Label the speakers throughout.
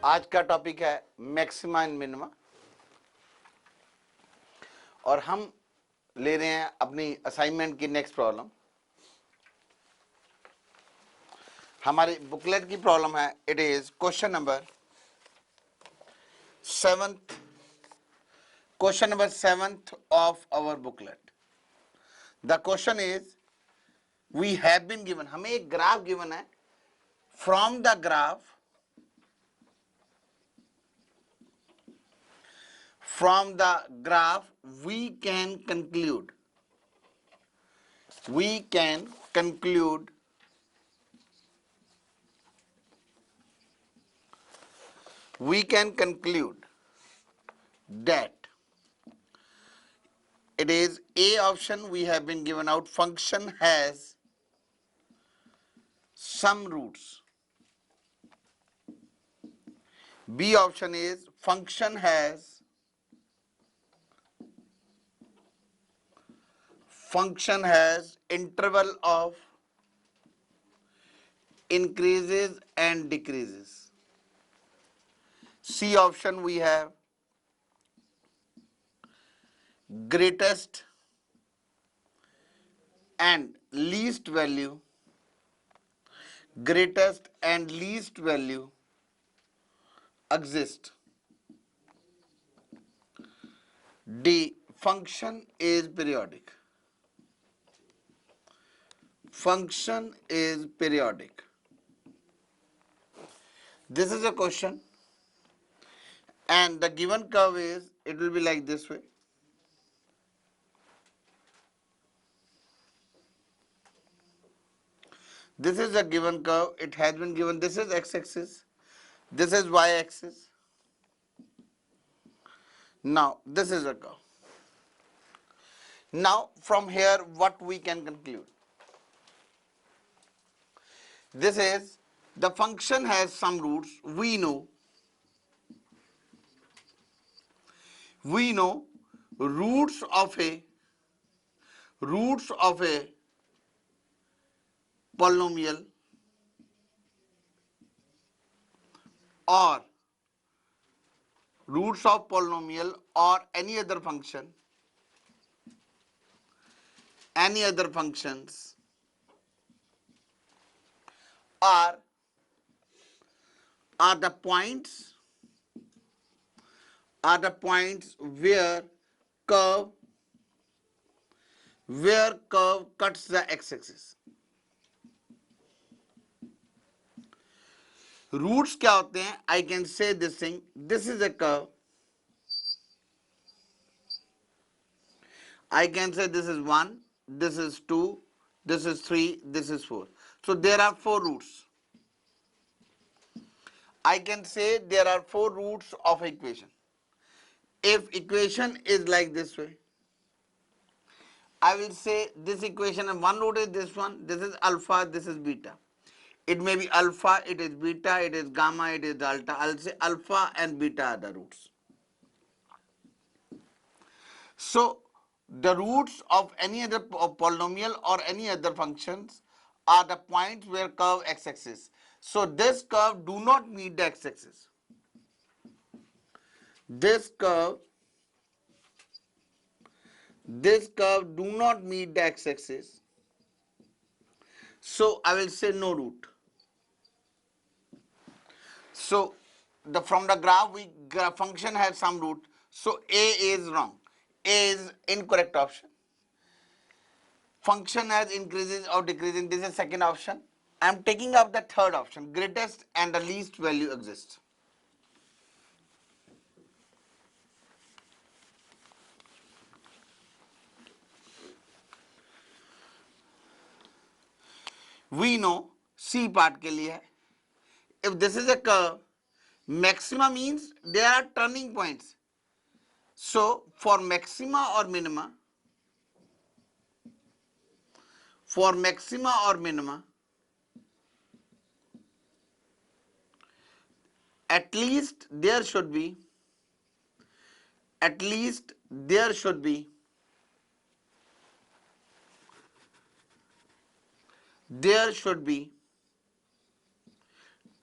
Speaker 1: आज का टॉपिक है मैक्सिमा एंड मिनिमा और हम ले रहे हैं अपनी असाइनमेंट की नेक्स्ट प्रॉब्लम। हमारी बुकलेट की प्रॉब्लम है, it is question number 7th, question number 7th of our booklet. The question is we have been given, हमें एक ग्राफ गिवन है। From the graph we can conclude we can conclude that it is A option. We have been given out function has some roots. B option is function has interval of increases and decreases. C option we have greatest and least value exist. D function is periodic. This is a question and the given curve is, it will be like this way. This is a given curve, it has been given, this is x-axis, this is y-axis. Now this is a curve. Now from here what we can conclude? This is, the function has some roots, we know roots of a polynomial or any other functions are the points where curve cuts the x-axis. Roots क्या होते हैं? I can say this thing, this is a curve, I can say this is 1, this is 2, this is 3, this is 4. So there are 4 roots. I can say there are 4 roots of equation. If equation is like this way, I will say this equation and one root is this one, this is alpha, this is beta. It may be alpha, it is beta, it is gamma, it is delta. I'll say alpha and beta are the roots. So the roots of any other polynomial or any other functions are the points where curve x-axis. So this curve do not meet the x-axis. This curve do not meet the x-axis. So I will say no root. So from the graph function has some root. So A is wrong. A is incorrect option. Function has increases or decreasing. This is second option. I am taking up the third option. Greatest and the least value exist. We know C part के लिए, if this is a curve, maxima means there are turning points. So for maxima or minima, at least there should be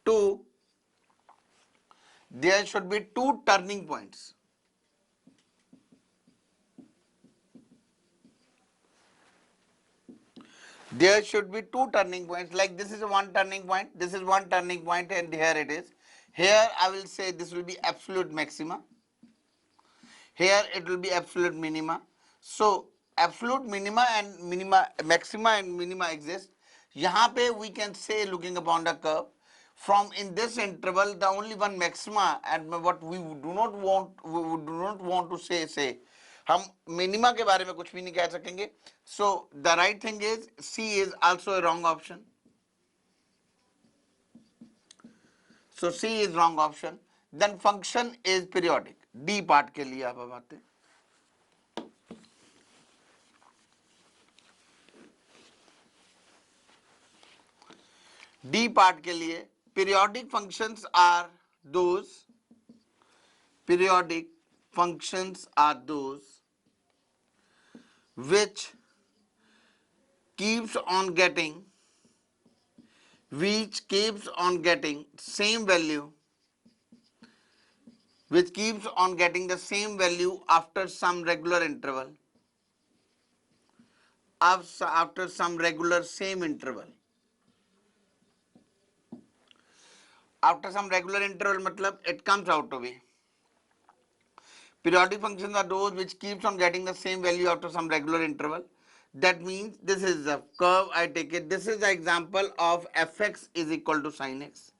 Speaker 1: two there should be two turning points. There should be two turning points, like this is one turning point, this is one turning point, and here it is. Here I will say this will be absolute maxima. Here it will be absolute minima. So absolute minima and minima, maxima and minima exist. यहाँ पे we can say, looking upon the curve, from in this interval the only one maxima, and what we do not want to say हम minima के बारे में कुछ भी नहीं कह सकेंगे. So the right thing is C is also a wrong option. So C is wrong option. Then function is periodic. D part के लिए आप अब आते हैं. D part के लिए periodic functions are those which keeps on getting same value, which keeps on getting the same value after some regular interval, after some regular same interval. After some regular interval matlab it comes out to be periodic functions are those which keeps on getting the same value after some regular interval. That means this is the curve, I take it, this is the example of fx is equal to sin x.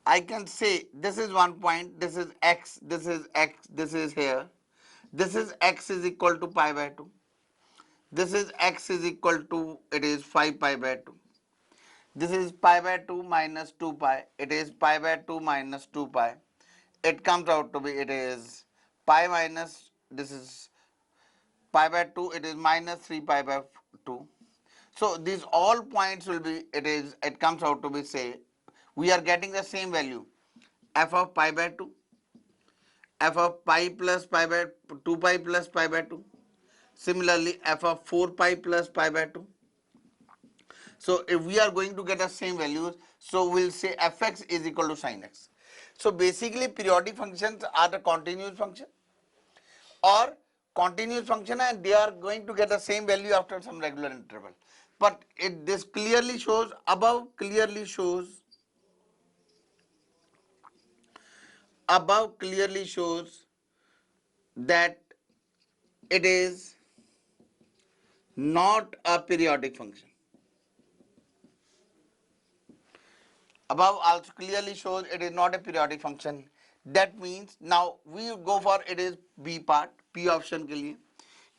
Speaker 1: I can say this is one point, this is x, this is here. This is x is equal to pi by 2. This is x is equal to, it is 5 pi by 2. This is pi by 2 minus 2 pi. It is pi by 2 minus 2 pi. It comes out to be, it is pi minus, this is pi by 2, it is minus 3 pi by 2. So these all points will be, it comes out to be, say, we are getting the same value, f of pi by 2, f of pi plus pi by 2 pi plus pi by 2. Similarly, f of 4 pi plus pi by 2. So if we are going to get the same values, so we'll say fx is equal to sin x. So basically periodic functions are the continuous function or continuous function, and they are going to get the same value after some regular interval. But this clearly shows, above clearly shows that it is not a periodic function. Above also clearly shows it is not a periodic function. That means now we go for, it is B part, P option के लिए.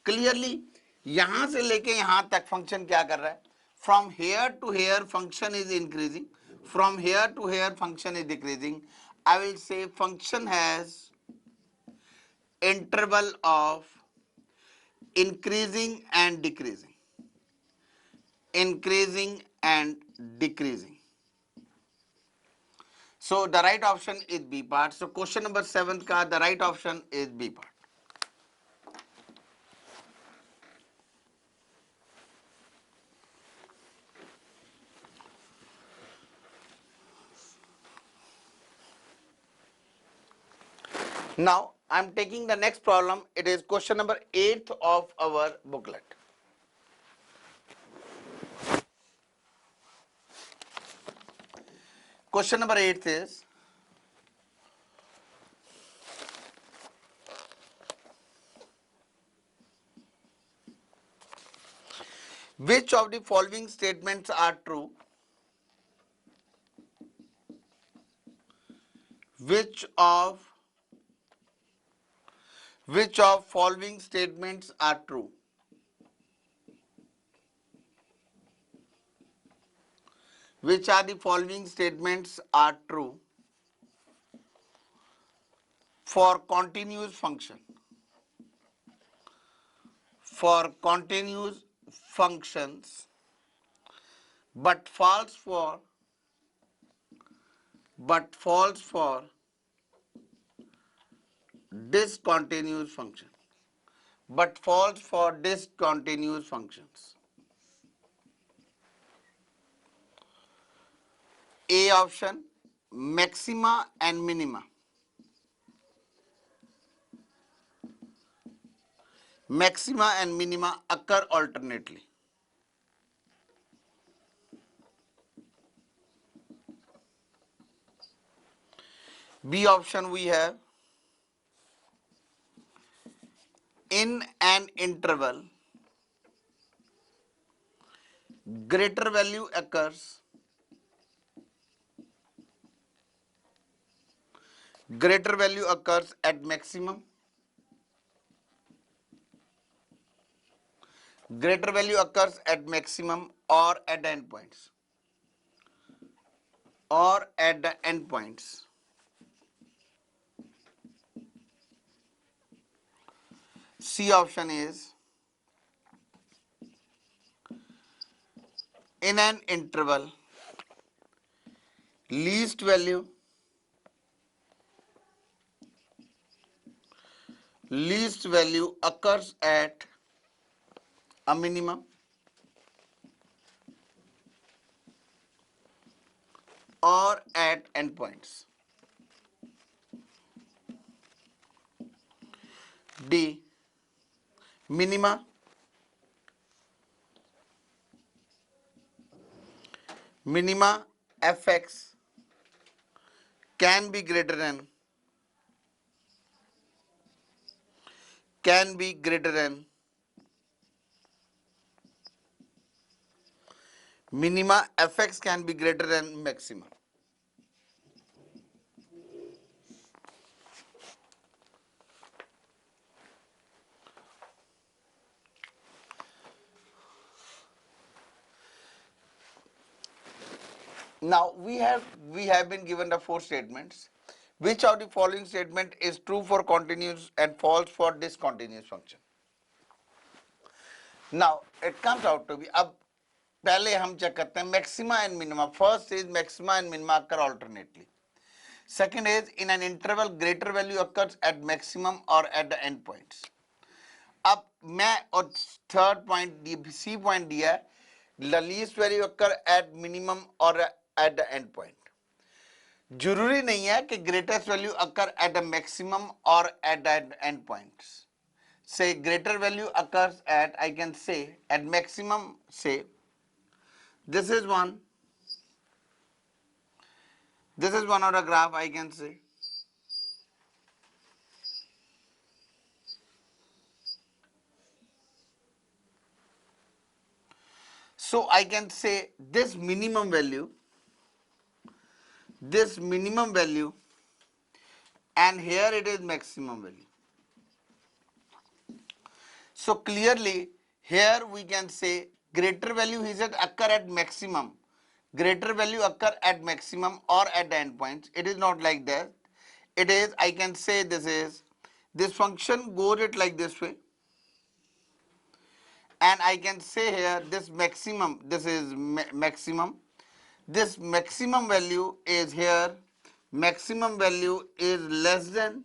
Speaker 1: Clearly यहाँ से लेके यहाँ तक function क्या कर रहा है? From here to here function is increasing. From here to here function is decreasing. I will say function has interval of increasing and decreasing. Increasing and decreasing. So the right option is B part. So question number 7 ka the right option is B part. Now I am taking the next problem. It is question number 8 of our booklet. Question number 8 is, which of the following statements are true? Which of following statements are true? Which are the following statements are true for continuous function? For continuous functions, but false for discontinuous function. But false for discontinuous functions. A option, maxima and minima. Maxima and minima occur alternately. B option we have, in an interval, greater value occurs, at maximum, greater value occurs at maximum or at endpoints, or at the endpoints. C option is, in an interval, least value occurs at a minimum or at endpoints. D, minima fx can be greater than minima fx can be greater than maxima. Now we have been given the four statements. Which of the following statement is true for continuous and false for discontinuous function? Now it comes out to be, अब पहले हम check करते हैं maxima and minima. First is maxima and minima occur alternately. Second is, in an interval greater value occurs at maximum or at the end points. अब मैं और third point C point दिया है, the least value occur at minimum or at the end point. जरूरी नहीं है कि greatest value occur at the maximum or at the end points. Say greater value occurs at, I can say at maximum, say this is one of the graph, I can say. So I can say this minimum value, and here it is maximum value. So clearly here we can say greater value is at occur at maximum. Greater value occur at maximum or at the endpoints. It is not like that. It is, I can say this function goes it like this way. And I can say here this maximum, this is maximum. This maximum value is here. Maximum value is less than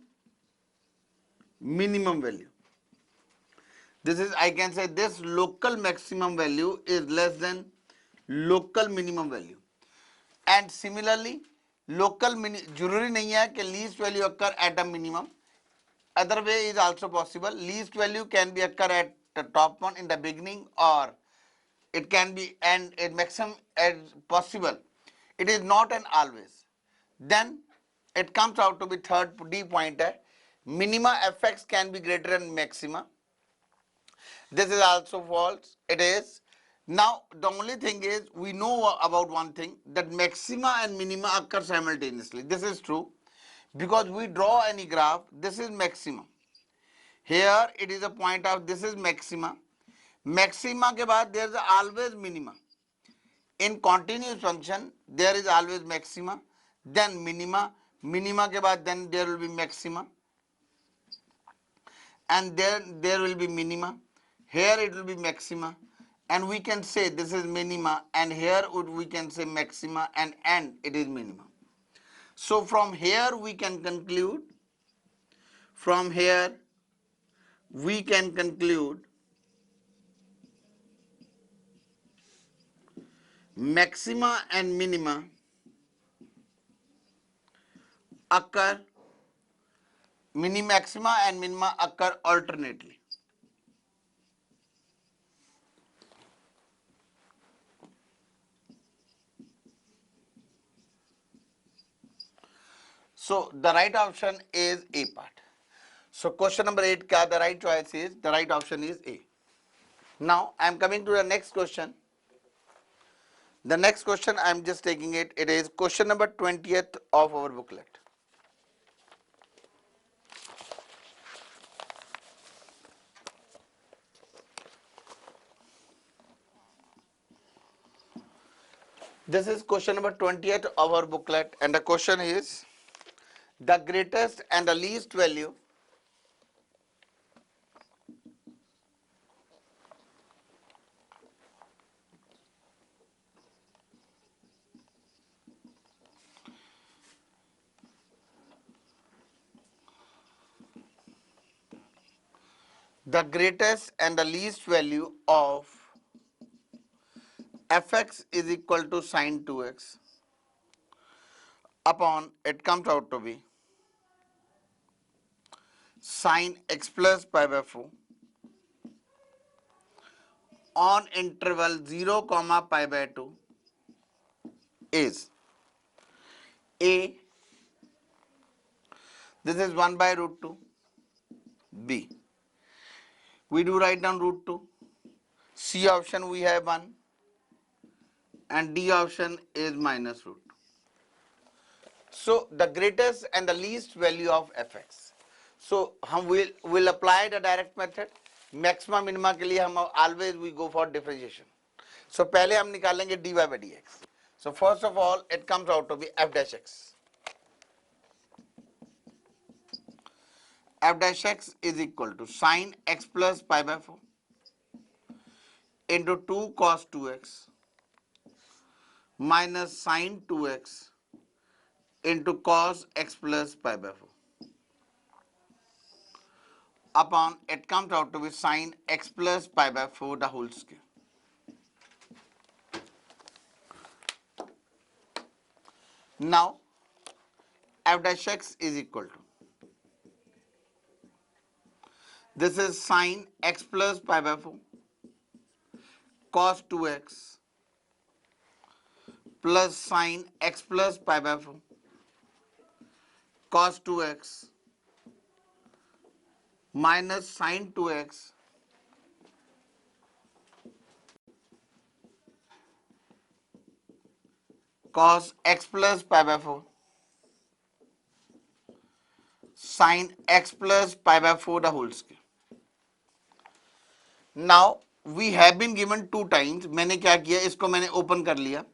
Speaker 1: minimum value. This is, I can say this local maximum value is less than local minimum value. And similarly, local जरूरी नहीं है कि least value occur at a minimum. Other way is also possible. Least value can be occur at the top one in the beginning, or it can be and a maximum as possible. It is not an always. Then it comes out to be third D pointer. Minima fx can be greater than maxima. This is also false. It is. Now the only thing is we know about one thing, that maxima and minima occur simultaneously. This is true because we draw any graph. This is maximum. Here it is a point of, this is maxima. Maxima के बाद there is always minima. In continuous function there is always maxima, then minima. Minima के बाद then there will be maxima, and then there will be minima. Here it will be maxima, and we can say this is minima, and here we can say maxima, and it is minima. So from here we can conclude, maxima and minima occur, mini-maxima and minima occur alternately. So the right option is A part. So question number 8 ka the right choice is, the right option is A. Now I am coming to the next question. The next question I am just taking it. It is question number 20th of our booklet. This is question number 20th of our booklet, and the question is the greatest and the least value the greatest and the least value of fx is equal to sine 2x upon, it comes out to be sine x plus pi by 4 on interval 0 comma pi by 2 is A, this is 1 by root 2, B, we do write down root 2, C option we have 1, and D option is minus root 2. So the greatest and the least value of fx. So हम will apply the direct method. Maxima minima के लिए हम always we go for differentiation. So पहले हम निकालेंगे dy by dx. So first of all it comes out to be f dash x. F dash x is equal to sine x plus pi by 4 into 2 cos 2x minus sine 2x into cos x plus pi by 4 upon, it comes out to be sine x plus pi by 4 the whole square. Now f dash x is equal to, this is sine x plus pi by 4 cos 2x plus sine x plus pi by 4 cos 2x minus sine 2x cos x plus pi by 4 sine x plus pi by 4 the whole square. Now we have been given 2 times. मैंने क्या किया, इसको मैंने open कर लिया.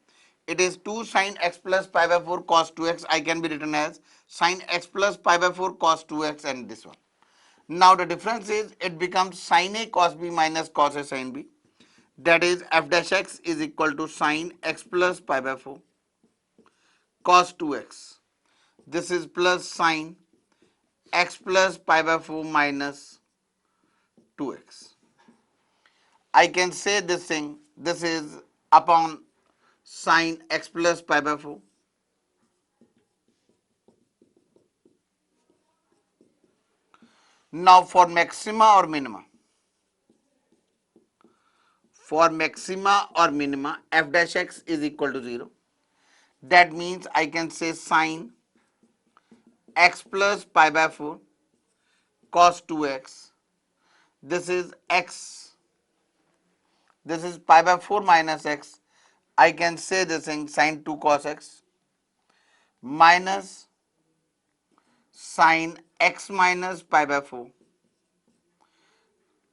Speaker 1: It is 2 sine x plus pi by 4 cos 2x. I can be written as sine x plus pi by 4 cos 2x and this one. Now the difference is it becomes sine a cos b minus cos a sin b. That is f dash x is equal to sine x plus pi by 4 cos 2x. This is plus sine x plus pi by 4 minus 2x. I can say this thing, this is upon sine x plus pi by 4. Now for maxima or minima, f dash x is equal to 0. That means I can say sine x plus pi by 4 cos 2x. This is x, this is pi by 4 minus x. I can say this thing sine 2 cos x minus sine x minus pi by 4.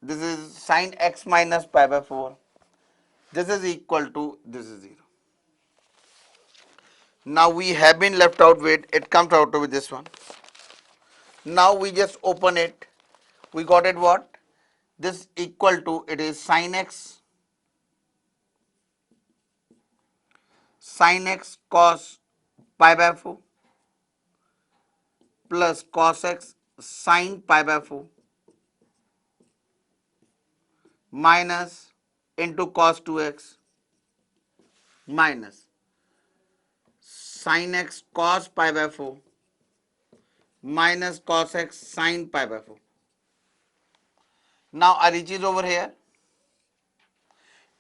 Speaker 1: This is sine x minus pi by 4. This is equal to, this is 0. Now we have been left out with, it comes out with this one. Now we just open it. We got it what? This equal to, it is sine x cos pi by 4 plus cos x sine pi by 4 minus into cos 2x minus sin x cos pi by 4 minus cos x sin pi by 4. Now I reaches over here.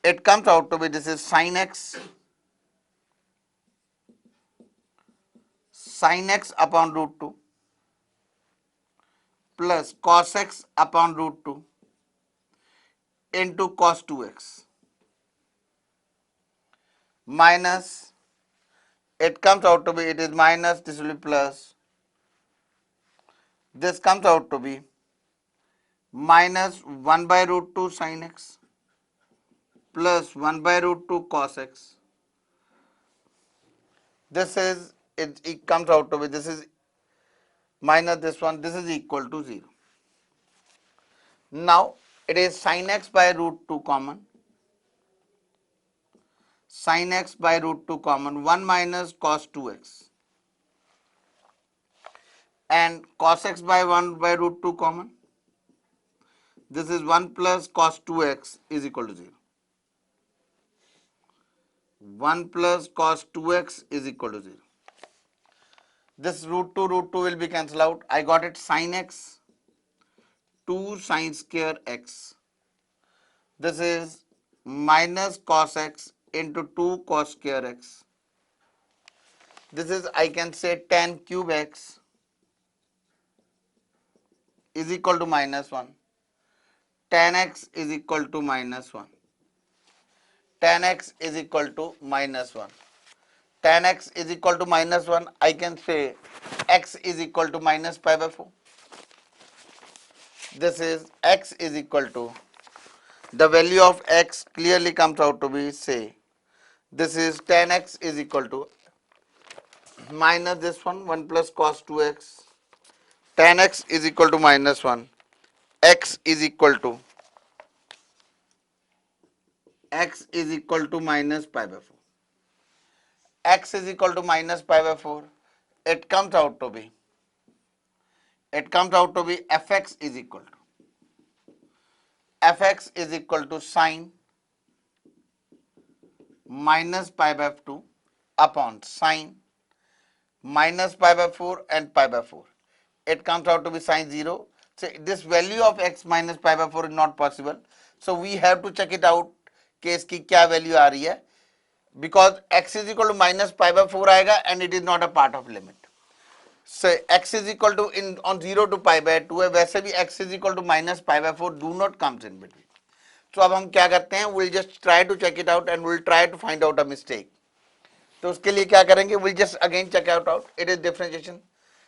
Speaker 1: It comes out to be this is sin x upon root 2 plus cos x upon root 2 into cos 2x minus, it comes out to be, it is minus, this will be plus, this comes out to be minus 1 by root 2 sin x plus 1 by root 2 cos x. This is, it comes out to be, this is minus this one, this is equal to 0. Now it is sin x by root 2 common, sin x by root 2 common, 1 minus cos 2x and cos x by 1 by root 2 common. This is 1 plus cos 2x is equal to 0. 1 plus cos 2x is equal to 0. This root 2 will be cancelled out. I got it sin x 2 sin square x. This is minus cos x into 2 cos square x. This is, I can say, tan cube x is equal to minus 1. Tan x is equal to minus 1. Tan x is equal to minus 1. Tan x is equal to minus 1. I can say x is equal to minus pi by 4. This is x is equal to, the value of x clearly comes out to be, say, this is tan x is equal to minus this one, 1 plus cos 2x. Tan x is equal to minus 1. X is equal to minus pi by 4. X is equal to minus pi by 4. It comes out to be fx is equal to sine minus pi by 2 upon sine minus pi by 4 and pi by 4. It comes out to be sine 0. So this value of x minus pi by 4 is not possible. So we have to check it out कि इसकी क्या value आ रही है, because x is equal to minus pi by 4 आएगा and it is not a part of limit. So x is equal to on 0 to pi by 2 है, वैसे भी x is equal to minus pi by 4 do not comes in between. तो अब हम क्या करते हैं, we'll just try to check it out and we'll try to find out a mistake. तो उसके लिए क्या करेंगे, we'll just again check out. It is differentiation.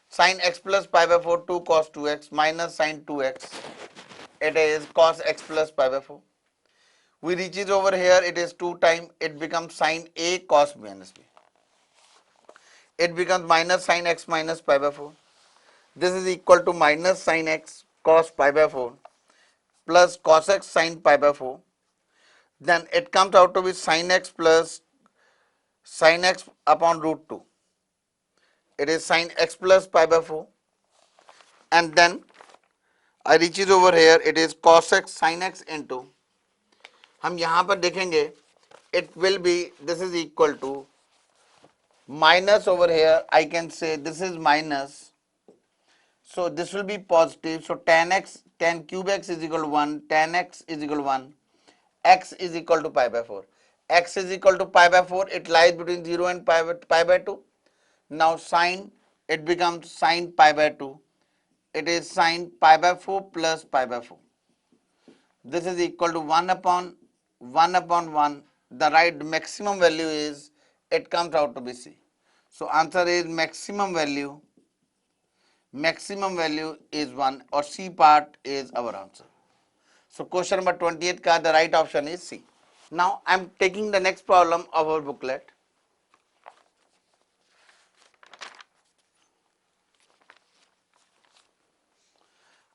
Speaker 1: Sin x plus pi by 4 2 cos 2x minus sin 2x. It is cos x plus pi by 4. We reaches over here, it is 2 times, it becomes sin a cos minus b. It becomes minus sin x minus pi by 4. This is equal to minus sin x cos pi by 4 plus cos x sin pi by 4. Then it comes out to be sin x plus sin x upon root 2. It is sin x plus pi by 4. And then I reaches over here, it is cos x sin x into, हम यहाँ पर देखेंगे, it will be, this is equal to minus over here, I can say this is minus, so this will be positive, so tan cube x is equal to 1, tan x is equal to 1, x is equal to pi by 4. X is equal to pi by 4, it lies between 0 and pi by 2. Now sin, it becomes sin pi by 2. It is sin pi by 4 plus pi by 4. This is equal to 1 upon 1. The right maximum value is, it comes out to be C. So answer is maximum value is 1, or C part is our answer. So question number 28 ka the right option is C. Now I am taking the next problem of our booklet.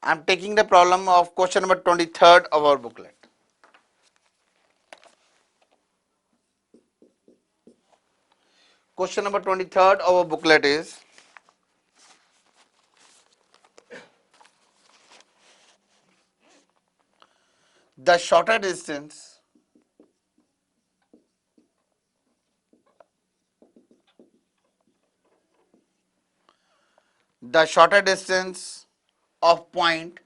Speaker 1: I am taking the problem of question number 23rd of our booklet. Question number 23rd of our booklet is, the shorter distance the shorter distance of point,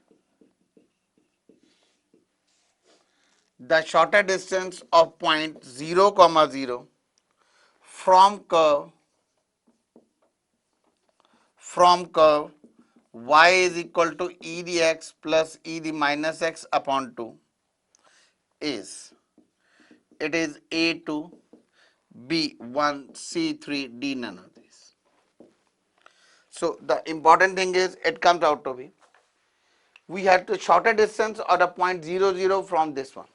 Speaker 1: the shorter distance of point 0 comma 0 from curve, y is equal to e dx plus e d minus x upon 2 is, it is A2, B1, C3, D none of these. So the important thing is it comes out to be, we have to shorter distance or the point 0, 0 from this one.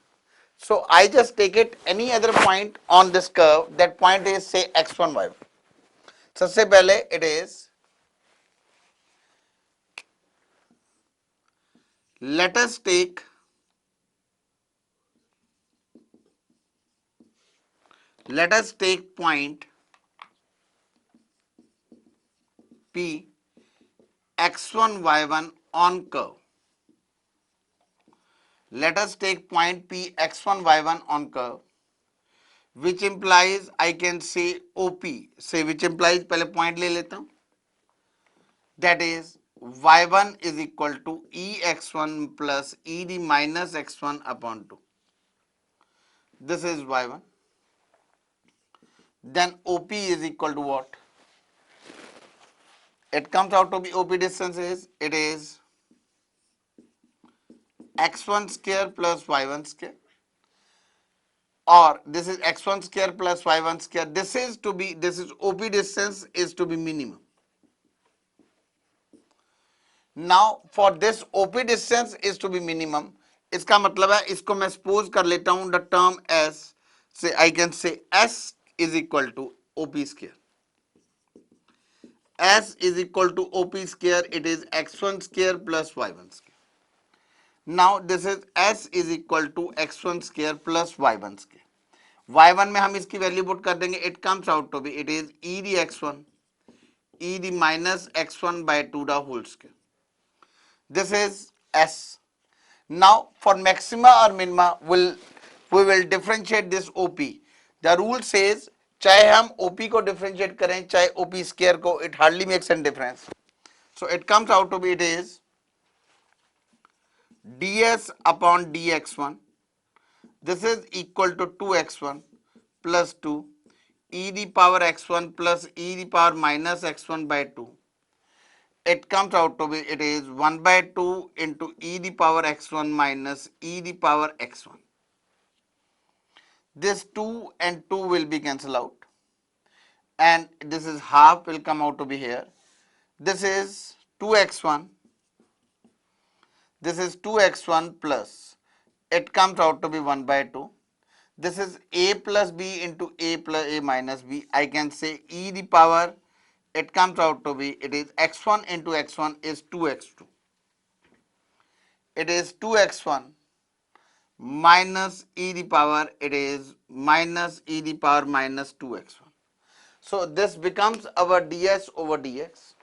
Speaker 1: So I just take it any other point on this curve, that point is say x1, y1. सबसे पहले it is, let us take point P x1, y1 on curve. Let us take point P x1, y1 on curve, which implies I can say OP, say which implies पहले point ले लेता हूँ, that is y1 is equal to ex1 plus ed minus x1 upon 2. This is y1. Then OP is equal to what? It comes out to be OP distance is, it is x1 square plus y1 square, or this is x1 square plus y1 square. This is OP distance is to be minimum. Now for this OP distance is to be minimum, इसका मतलब है इसको मैं suppose कर लेता हूँ the term as, say I can say S is equal to OP square. S is equal to OP square, it is x1 square plus y1 square. Now this is S is equal to x1 square plus y1 square. y1 में हम इसकी value put कर देंगे, it comes out to be, it is e d x1 e d minus x1 by 2 the whole square. This is S. Now for maxima or minima we will differentiate this OP. The rule says चाहे हम OP को differentiate करें चाहे OP square को, it hardly makes any difference. So it comes out to be, it is ds upon dx1. This is equal to 2x1 plus 2 e the power x1 plus e the power minus x1 by 2. It comes out to be, it is 1 by 2 into e the power x1 minus e the power x1. This 2 and 2 will be cancelled out, and this is half will come out to be here. This is 2x1, this is 2x1 plus, it comes out to be 1 by 2. This is a plus b into a plus a minus b. I can say e the power, it comes out to be, it is x1 into x1 is 2x2. It is 2x1 minus e the power, it is minus e the power minus 2x1. So this becomes our ds over dx.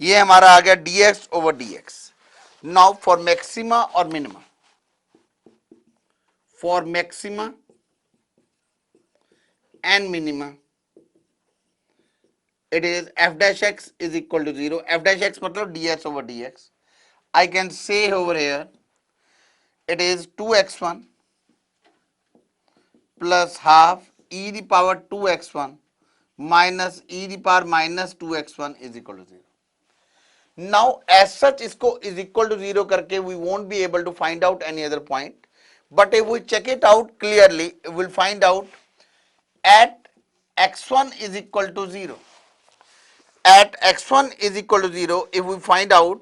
Speaker 1: ये हमारा आ गया dx over dx. Now for maxima or minima, for maxima and minima, it is f dash x is equal to 0. F dash x मतलब ds over dx. I can say over here, it is 2x1 plus half e the power 2x1 minus e the power minus 2x1 is equal to 0. Now as such इसको is equal to 0 करके we won't be able to find out any other point, but if we check it out clearly, we will find out at x1 is equal to 0. At x1 is equal to 0, if we find out,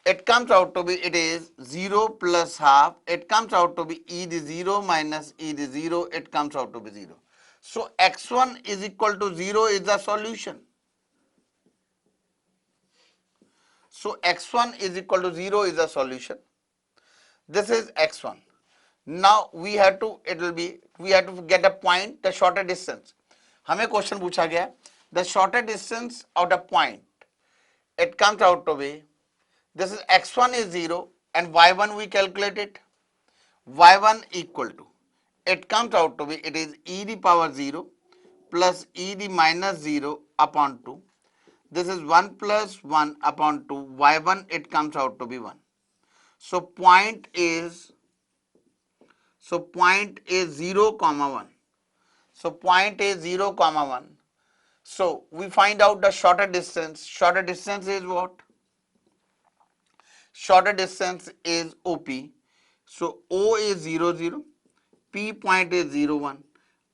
Speaker 1: it comes out to be, it is 0 plus half, it comes out to be e the 0 minus e the 0, it comes out to be 0. So x1 is equal to 0 is the solution. So x1 is equal to 0 is the solution. This is x1. Now we have to, it will be, we have to get a point, the shorter distance. हमें question पूछा गया, the shorter distance of the point, it comes out to be, this is x1 is 0 and y1 we calculate it, y1 equal to, it comes out to be, it is e the power 0 plus e the minus 0 upon 2. This is 1 plus 1 upon 2. Y1 it comes out to be 1. So point is 0 comma 1. So point is 0 comma 1. So we find out the shorter distance. Shorter distance is what? Shorter distance is OP. So O is 0 0. P point is 0 1.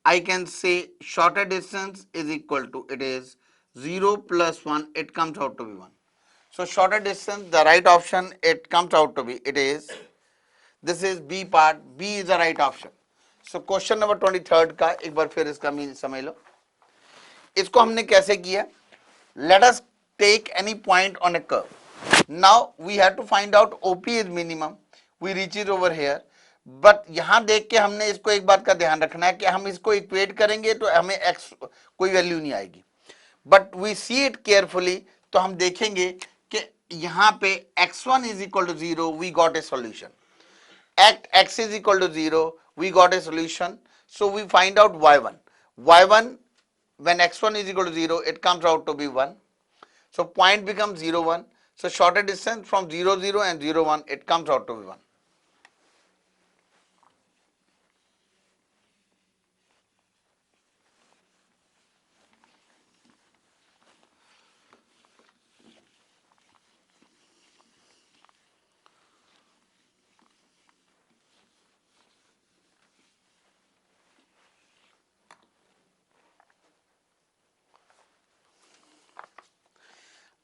Speaker 1: I can say shorter distance is equal to, it is 0 plus 1, it comes out to be 1. So shorter distance, the right option, it comes out to be, it is, this is B part, B is the right option. So question number 23 का एक बार फिर इसका mean समझ लो. इसको हमने कैसे किया? Let us take any point on a curve. Now we have to find out OP is minimum. We reach it over here. But यहां देख के हमने इसको एक बात का ध्यान रखना है कि हम इसको इक्वेट करेंगे तो हमें x कोई वैल्यू नहीं आएगी. But we see it carefully, तो हम देखेंगे कि यहां पे x1 is equal to 0, we got a solution. At x is equal to 0, we got a solution. So we find out y1. Y1, when x1 is equal to 0, it comes out to be 1. So point becomes 0 1. So shorter distance from 0 0 and 0 1, it comes out to be 1.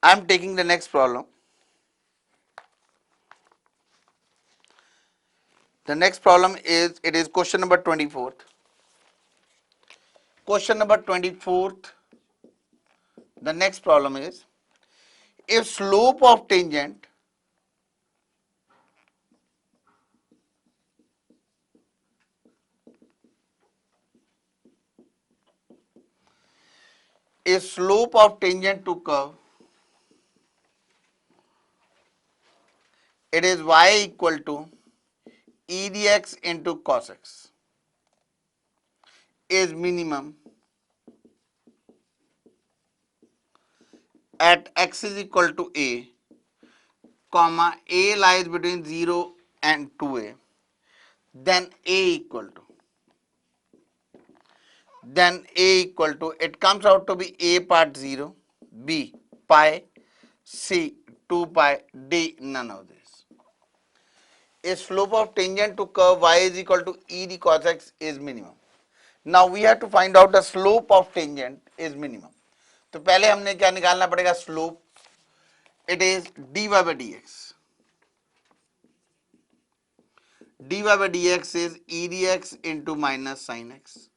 Speaker 1: I am taking the next problem. The next problem is, it is question number 24th. Question number 24th. The next problem is, if slope of tangent to curve, it is y equal to e dx into cos x, is minimum at x is equal to a, comma a lies between 0 and 2a, then a equal to, it comes out to be a part 0, b pi, c 2 pi, d none of this. A slope of tangent to curve y is equal to e d cos x is minimum. Now we have to find out the slope of tangent is minimum. तो पहले हमने क्या निकालना पड़ेगा? Slope. It is dy by dx. dy by dx is e dx into minus sin x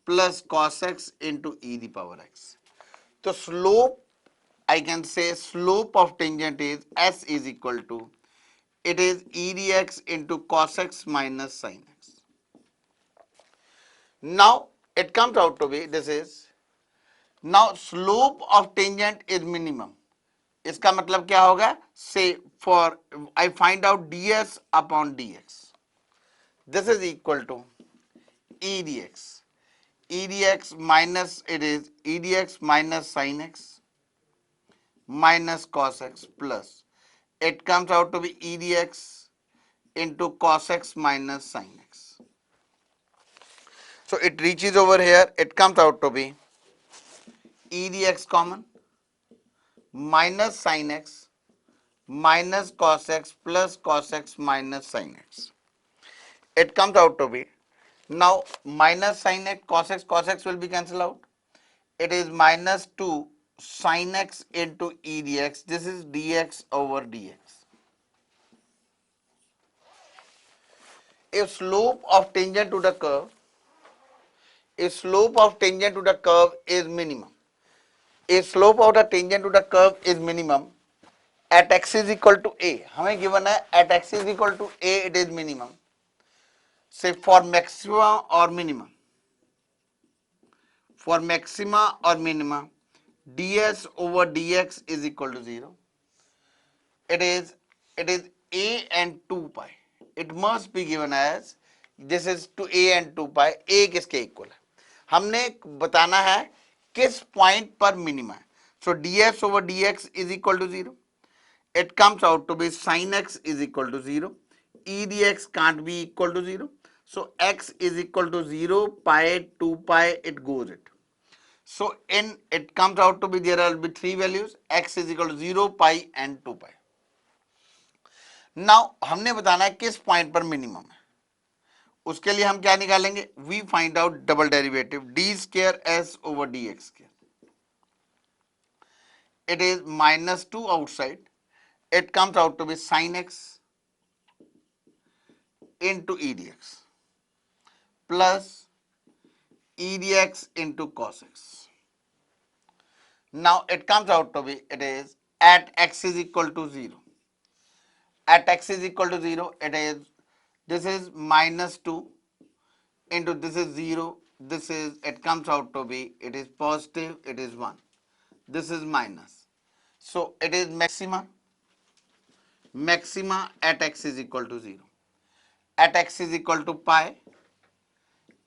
Speaker 1: plus cos x into e the power x. So slope, I can say slope of tangent is s is equal to, it is e dx into cos x minus sin x. Now it comes out to be, this is, now slope of tangent is minimum. इसका मतलब क्या होगा? Say for I find out ds upon dx. This is equal to e dx. E dx minus, it is e dx minus sin x minus cos x plus, it comes out to be e dx into cos x minus sin x. So it reaches over here, it comes out to be e dx common minus sin x minus cos x plus cos x minus sin x. It comes out to be, now minus sin x cos x will be cancelled out. It is minus 2 sin x into e dx. This is dx over dx. If slope of tangent to the curve, is minimum. If slope of the tangent to the curve is minimum at x is equal to a, हमें given है at x is equal to a, it is minimum. Say for maxima or minimum. For maxima or minima, ds over dx is equal to 0. It is a and 2 pi. It must be given as, this is to a and 2 pi. a किसके equal है? हमने बताना है किस point पर minima है. So ds over dx is equal to 0. It comes out to be sin x is equal to 0. E dx can't be equal to 0. So x is equal to 0, pi, 2 pi, it goes it. So in it comes out to be there will be three values, x is equal to 0, pi and 2 pi. Now हमने बताना है किस point पर minimum है, उसके लिए हम क्या निकालेंगे, we find out double derivative d square s over d x square. It is minus 2 outside, it comes out to be sin x into e dx plus e dx into cos x. Now it comes out to be, it is at x is equal to 0. At x is equal to 0, it is, this is minus 2 into this is 0, this is, it comes out to be, it is positive, it is 1. This is minus. So it is maxima at x is equal to 0. At x is equal to pi,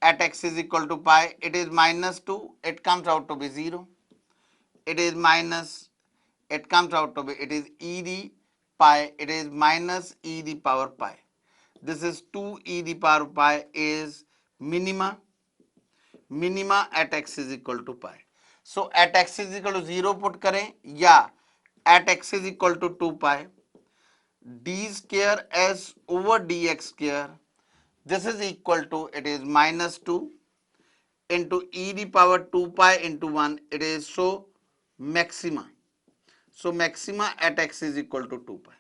Speaker 1: at x is equal to pi, it is minus 2, it comes out to be 0. It is minus, it comes out to be, it is e d pi, it is minus e the power pi. This is 2 e the power pi is minima at x is equal to pi. So at x is equal to 0 put करें या at x is equal to 2 pi, d square s over dx square, this is equal to, it is minus 2 into e the power 2 pi into 1, it is so maxima. So maxima at x is equal to 2 pi.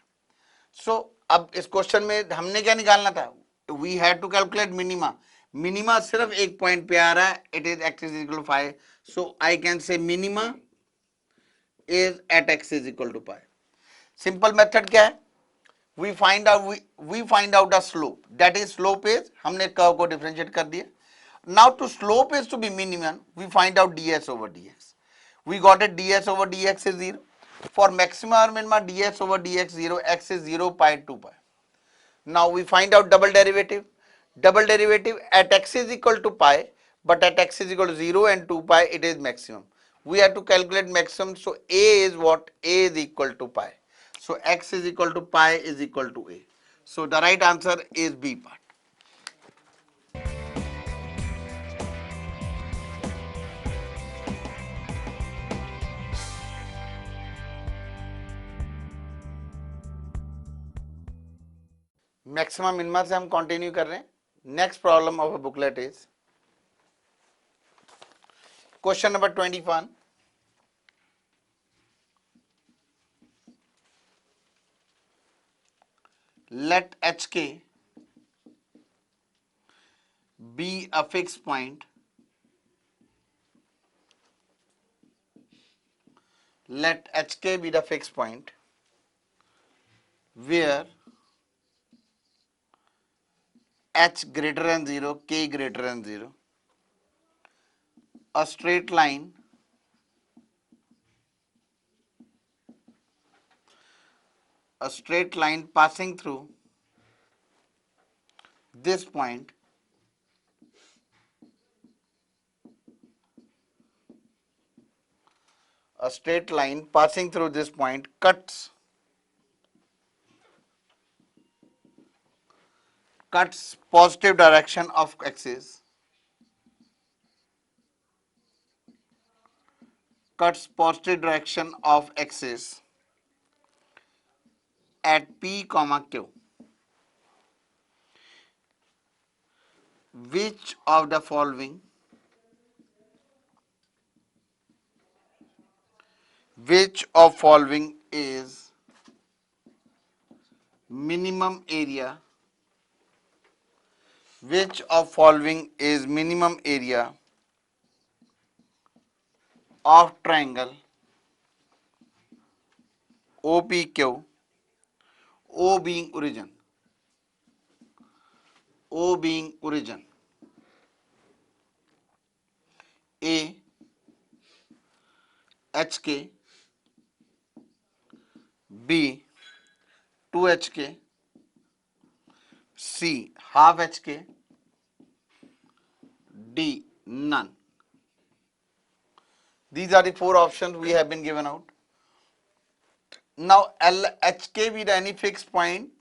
Speaker 1: So अब इस question में हमने क्या निकालना था, we had to calculate minima. Minima सिर्फ एक point पे आ रहा है, it is x is equal to 5. So I can say minima is at x is equal to pi. Simple method क्या है, we find out a slope, that is slope is, हमने curve को differentiate कर दिया. Now to slope is to be minimum, we find out ds over dx. We got it, ds over dx is 0. For maxima or minima, ds over dx 0, x is 0, pi 2 pi. Now we find out double derivative. Double derivative at x is equal to pi, but at x is equal to 0 and 2 pi, it is maximum. We have to calculate maximum. So a is what? A is equal to pi. So x is equal to pi is equal to a. So the right answer is B part. Maximum minima से हम continue कर रहे हैं. Next problem of a booklet is question number 21. Let hk be a fixed point. Let hk be the fixed point where h greater than 0, k greater than 0. A straight line passing through this point cuts positive direction of axis, at p comma q. Which of the following is minimum area? Which of following is minimum area of triangle OPQ, O being origin, A HK, B 2HK, C half HK, D none. These are the four options we have been given out. Now LHK with any fixed point,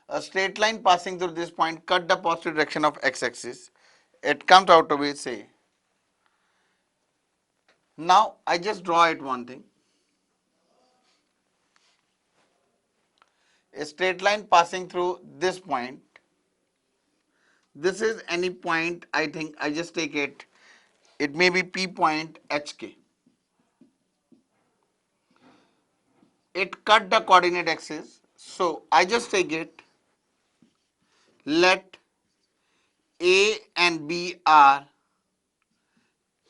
Speaker 1: a straight line passing through this point cut the positive direction of x-axis. It comes out to be, say, now I just draw it one thing. A straight line passing through this point. This is any point, I think I just take it. It may be P point HK. It cut the coordinate axis. So I just take it. Let A and B are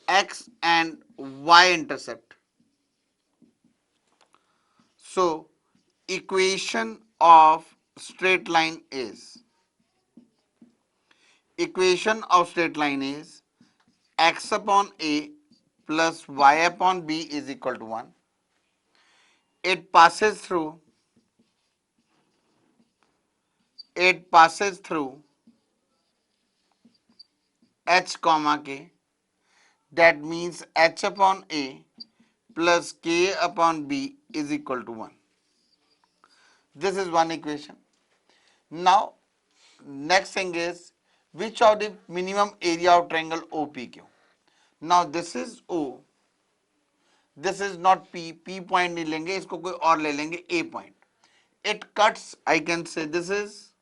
Speaker 1: x and y intercept. So equation of straight line is x upon a plus y upon b is equal to 1. It passes through h comma k. That means h upon a plus k upon b is equal to 1. This is one equation. Now next thing is, which of the minimum area of triangle OPQ. Now this is O, this is not P, P point नहीं लेंगे, इसको कोई और ले लेंगे A point. It cuts, I can say this is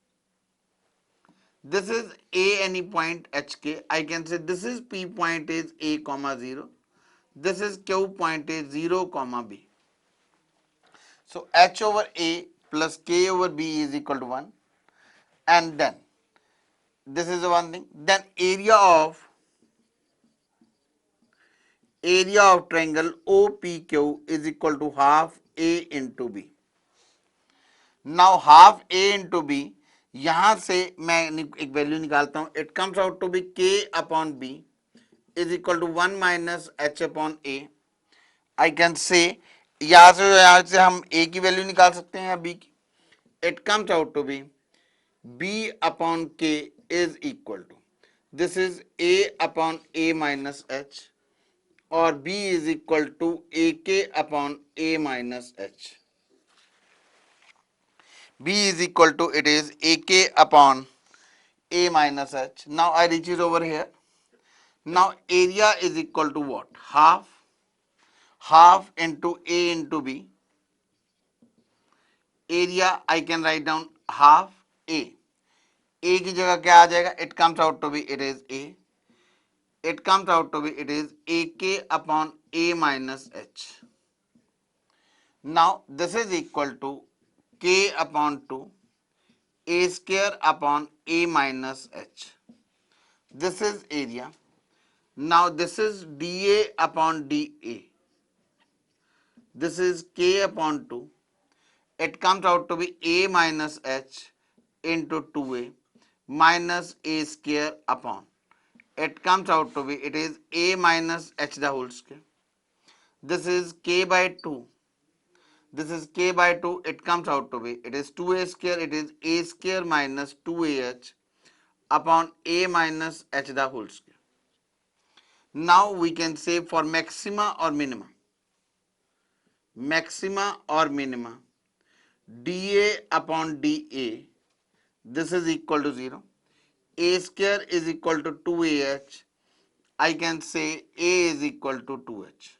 Speaker 1: A any point HK. I can say this is P point is A comma 0. This is Q point is 0 comma B. So H over A plus K over B is equal to 1. And then this is the one thing. Then area of triangle OPQ is equal to half A into B. Now half A into B, यहाँ से मैं एक value निकालता हूँ. It comes out to be K upon B is equal to 1 minus H upon A. I can say यहाँ से हम A की वैल्यू निकाल सकते हैं या B की. It comes out to be B upon K is equal to, this is A upon A minus H, or B is equal to AK upon A minus H. B is equal to, it is AK upon A minus H. Now I reach it over here. Now area is equal to what? Half into A into B. Area I can write down half A. A की जगह क्या आ जाएगा? It comes out to be, it is A. It comes out to be, it is AK upon A minus H. Now this is equal to K upon 2 A square upon A minus H. This is area. Now this is dA upon dA. This is K upon 2. It comes out to be A minus H into 2A minus A square upon. It comes out to be, it is A minus H the whole square. This is K by 2. This is K by 2. It comes out to be, it is 2A square. It is A square minus 2AH upon A minus H the whole square. Now we can say for maxima or minima. Maxima or minima. dA upon dA. This is equal to 0. A square is equal to 2AH. I can say A is equal to 2H.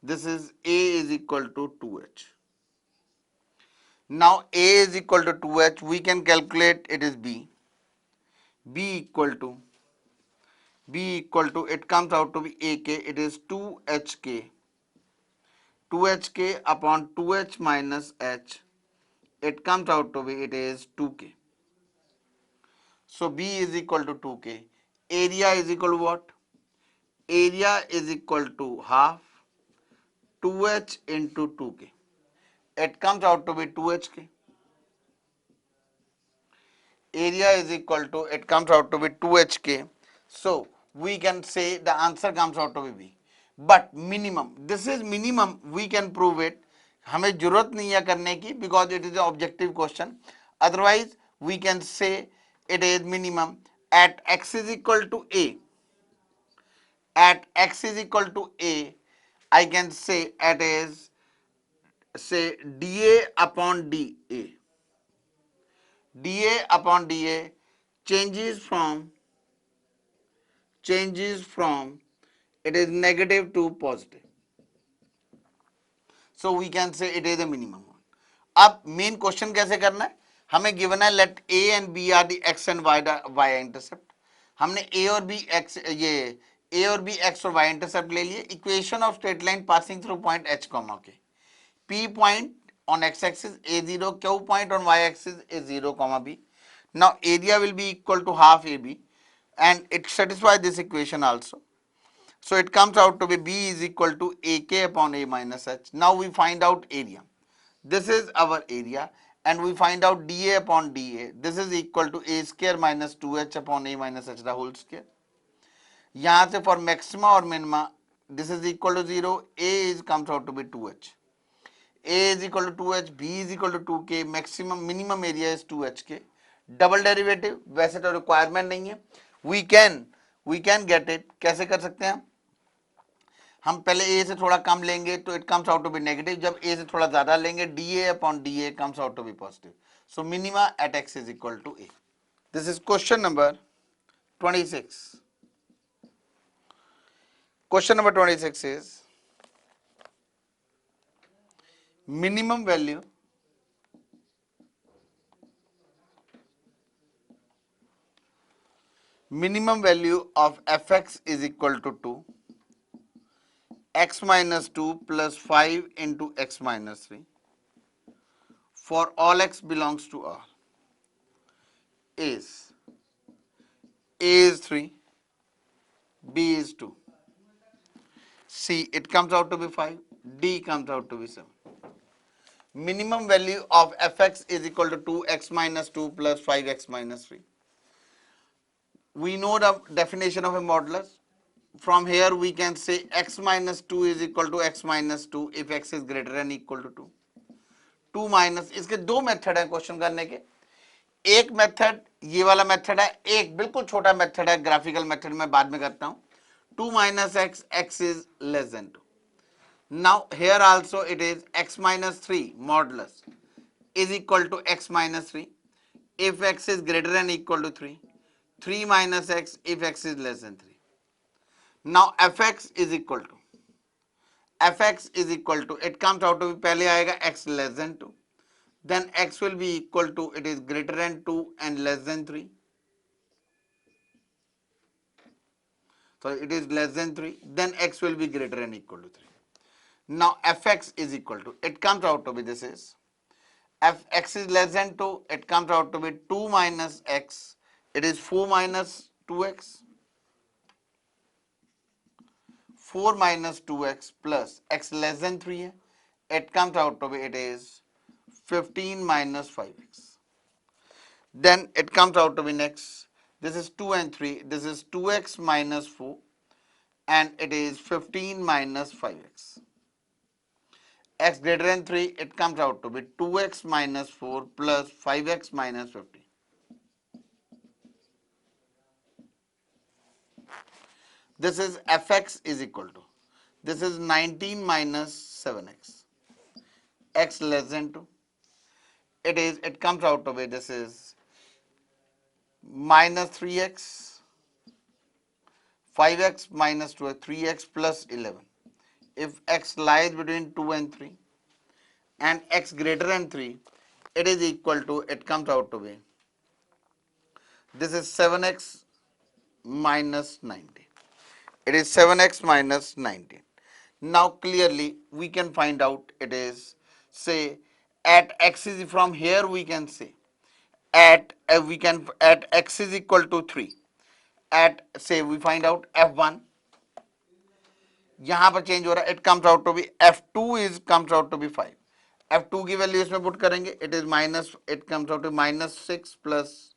Speaker 1: This is A is equal to 2H. Now A is equal to 2H. We can calculate, it is B. B equal to, it comes out to be AK. It is 2HK. 2HK upon 2H minus H. It comes out to be, it is 2K. So B is equal to 2K. Area is equal to what? Area is equal to half 2H into 2K. It comes out to be 2HK. Area is equal to, it comes out to be 2HK. So we can say the answer comes out to be B. But minimum, this is minimum, we can prove it. हमें जरूरत नहीं है करने की, because it is an objective question. Otherwise we can say it is minimum at x is equal to A. At x is equal to a, I can say it is, say, dA upon dA. dA upon dA changes from it is negative to positive. So we can say it is a minimum one. अब main question कैसे करना है, हमें given है let a and b are the x and y intercept. हमने a और b x, ये a और बी एक्स और वाई इंटरसेप्ट ले लिए. Equation of straight line passing through point h comma k, P point on x-axis A0, Q point on y-axis A0, B. Now area will be equal to half AB, and it satisfies this equation also. So it comes out to be B is equal to AK upon A minus H. Now we find out area. This is our area, and we find out dA upon dA. This is equal to A square minus 2H upon A minus H the whole square. यहाँ से for maxima और minima, this is equal to 0. A is comes out to be 2H. A is equal to 2H, B is equal to 2K, maximum minimum area is 2HK. Double derivative वैसे तो requirement नहीं है. We can get it. कैसे कर सकते हैं हम पहले ए से थोड़ा कम लेंगे तो it comes out to be negative. जब ए से थोड़ा ज्यादा लेंगे da upon da comes out to be positive. So minima at x is equal to a. This is question number 26. Question number 26 is minimum value of fx is equal to 2, x minus 2 plus 5 into x minus 3 for all x belongs to R is A is 3, B is 2, C it comes out to be 5, D comes out to be 7. Minimum value of fx is equal to 2x minus 2 plus 5x minus 3. We know the definition of a modulus. From here we can say x minus 2 is equal to x minus 2 if x is greater than equal to 2. 2 minus, इसके दो method है question करने के. एक method ये वाला method है, एक बिल्कुल छोटा मेथड है ग्राफिकल मेथड में बाद में करता हूं. 2 minus x, x is less than 2. Now here also it is x minus 3 modulus is equal to x minus 3 if x is greater than equal to 3. 3 minus x if x is less than 3. Now fx is equal to it comes out to be पहले आएगा x less than 2, then x will be equal to it is greater than 2 and less than 3. So it is less than 3, then x will be greater than equal to 3. Now fx is equal to, it comes out to be, this is f x is less than 2, it comes out to be 2 minus x, it is 4 minus 2x, 4 minus 2x plus x less than 3 है, it comes out to be it is 15 minus 5x. Then it comes out to be next, this is 2 and 3, this is 2x minus 4 and it is 15 minus 5x. X greater than 3, it comes out to be 2x minus 4 plus 5x minus 15. This is fx is equal to, this is 19 minus 7x, x less than 2. It comes out to be, this is minus 3x, 5x minus 2, 3x plus 11. If x lies between 2 and 3 and x greater than 3, it is equal to, it comes out to be, this is 7x minus 19. It is 7x minus 19. Now clearly we can find out it is, say, at x is, from here we can say at at x is equal to 3, at say we find out f1, यहां पर change हो रहा है, it comes out to be f2 is comes out to be 5. f2 की value इसमें put करेंगे, it is minus, it comes out to minus 6 plus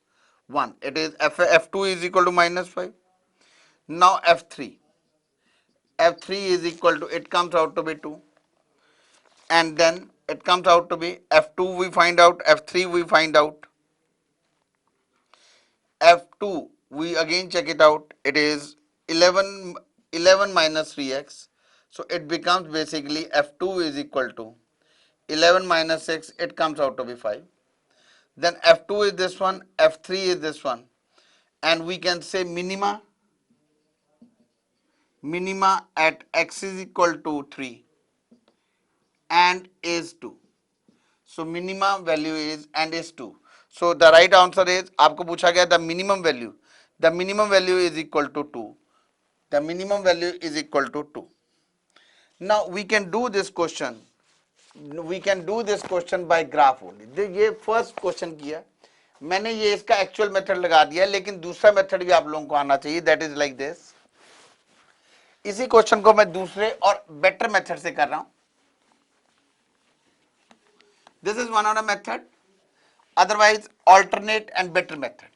Speaker 1: 1, it is f2 is equal to minus 5. Now f3 is equal to, it comes out to be 2, and then it comes out to be f2 we find out, f3 we find out, f2 we again check it out, it is 11 11 minus 3x. So it becomes basically f2 is equal to 11 minus 6, it comes out to be 5. Then f2 is this one, f3 is this one, and we can say minima at x is equal to 3 and is 2. So minimum value is and is 2. So the right answer is, आपको पूछा गया the minimum value. The minimum value is equal to 2. The minimum value is equal to 2. Now we can do this question. We can do this question by graph only. ये first question किया. मैंने ये इसका actual method लगा दिया, लेकिन दूसरा method भी आप लोगों को आना चाहिए. That is like this. इसी क्वेश्चन को मैं दूसरे और बेटर मेथड से कर रहा हूं. This is one of the method. Otherwise, alternate and better method.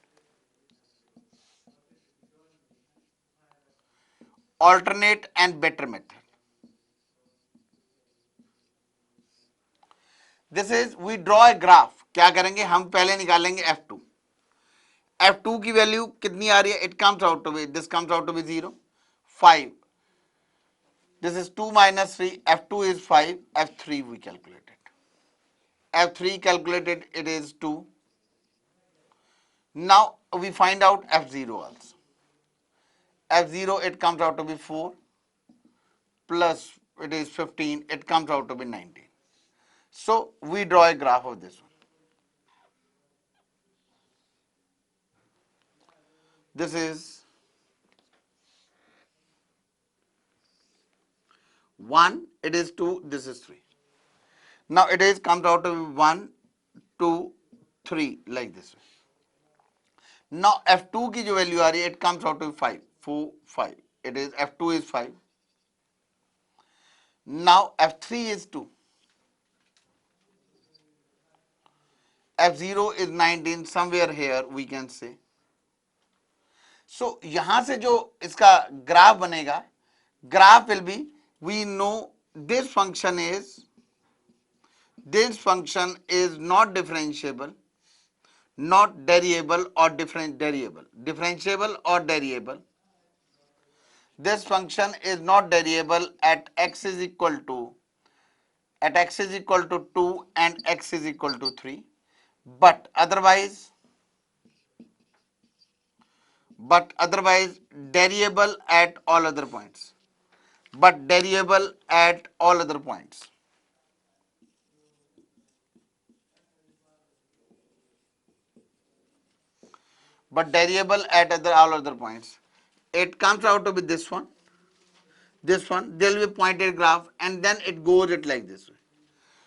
Speaker 1: Alternate and better method. This is we draw a graph. क्या करेंगे हम पहले निकालेंगे f2. f2 की वैल्यू कितनी आ रही है? It comes out to be, this comes out to be 0, 5. This is 2 minus 3. f2 is 5. f3 we calculated. f3 calculated, it is 2. Now we find out f0 also. f0 it comes out to be 4 plus it is 15, it comes out to be 19. So we draw a graph of this one. This is 1, it is 2, this is 3. Now it is comes out to be 1, 2, 3 like this way. Now f2 की जो value आ रही है, it comes out to be 5, 4, 5. It is f2 is 5. Now f3 is 2. f0 is 19, somewhere here we can say. So यहां से जो इसका graph बनेगा, graph will be, we know this function is not differentiable, not derivable or differentiable or derivable. This function is not derivable at x is equal to 2 and x is equal to 3, but otherwise derivable at all other points. But derivable at all other points. But derivable at all other points. It comes out to be this one. There will be a pointed graph, and then it goes it like this way.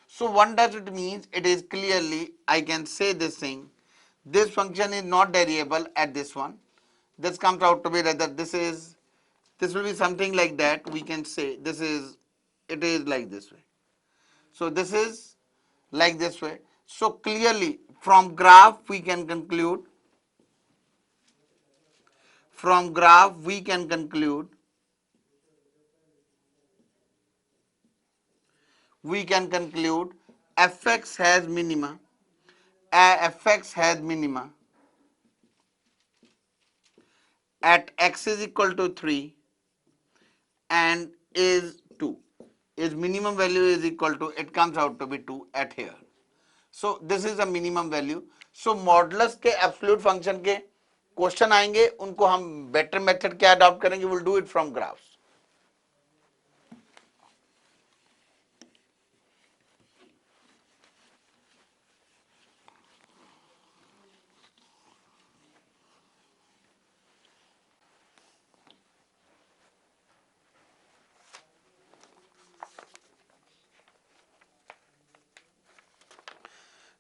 Speaker 1: So what does it mean? It is clearly, I can say this thing. This function is not derivable at this one. This comes out to be rather this will be something like that. We can say it is like this way. So this is like this way. So clearly from graph we can conclude fx has minima at x is equal to 3 and is 2. Is minimum value is equal to, it comes out to be 2 at here. So this is a minimum value. So modulus के absolute function के question आएंगे, उनको हम better method क्या adopt करेंगे? Will do it from graphs.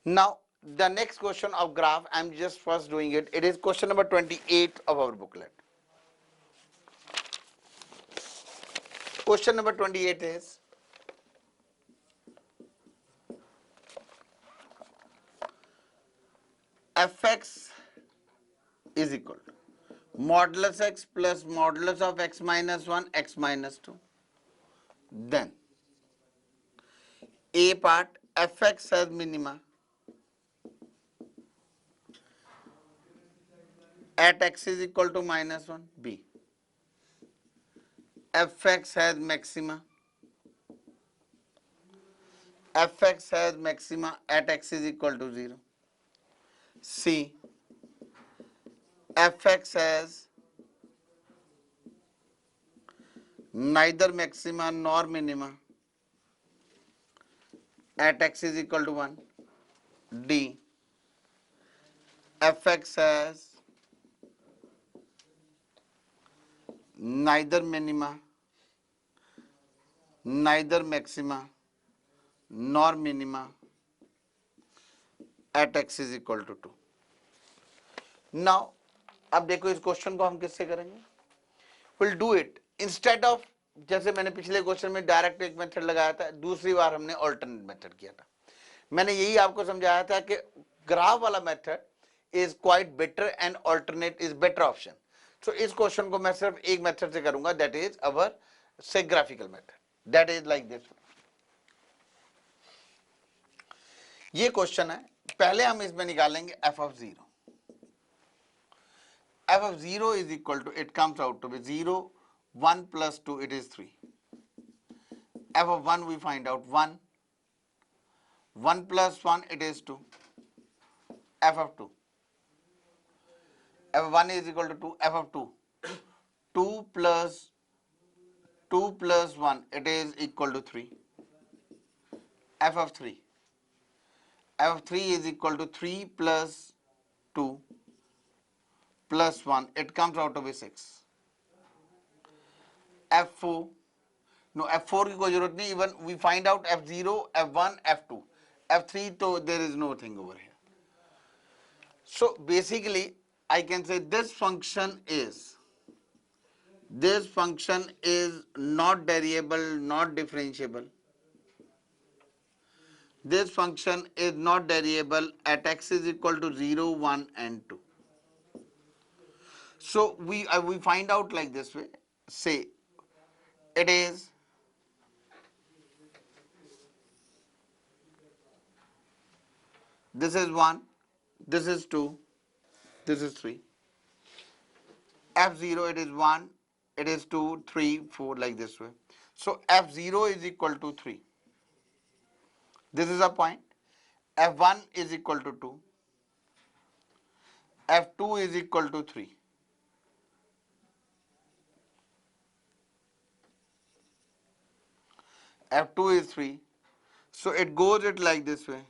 Speaker 1: Now, the next question of graph, I'm just first doing it. It is question number 28 of our booklet. Question number 28 is, fx is equal to modulus x plus modulus of x minus 1, x minus 2. Then, A part, fx has minima at x is equal to minus 1, B. fx has maxima, fx has maxima at x is equal to 0. C, fx has neither maxima nor minima at x is equal to 1. D, fx has neither minima, neither maxima nor minima at x is equal to 2. Now, अब देखो इस question को हम किससे करेंगे? We'll do it instead of, जैसे मैंने पिछले क्वेश्चन में डायरेक्ट एक मेथड लगाया था, दूसरी बार हमने ऑल्टरनेट मेथड किया था. मैंने यही आपको समझाया था कि ग्राफ वाला method is quite better and alternate is better option. So इस क्वेश्चन को मैं सिर्फ एक मेथड से करूंगा, दैट इज अवर से graphical method, that is like this. ये क्वेश्चन है, पहले हम इसमें निकालेंगे F of 0. f of 0 is equal to, it comes out to be 0, 1 plus 2, it is 3. f of 1 we find out 1, 1 plus 1, it is 2. f of 2, f of 1 is equal to 2, f of 2, 2 plus 1, it is equal to 3. f of 3, f of 3 is equal to 3 plus 2 plus 1, it comes out to be 6. f4, no, f4 की कोई जरूरत नहीं, even we find out f0, f1, f2, f3 तो there is nothing over here. So basically I can say this function is not variable, not differentiable. This function is not variable at x is equal to 0, 1 and 2. So we find out like this way. Say it is this is 1, this is 2, this is 3. f0 it is 1, it is 2, 3, 4 like this way. So f0 is equal to 3. This is a point. f1 is equal to 2. f2 is equal to 3. f2 is 3. So it goes it like this way.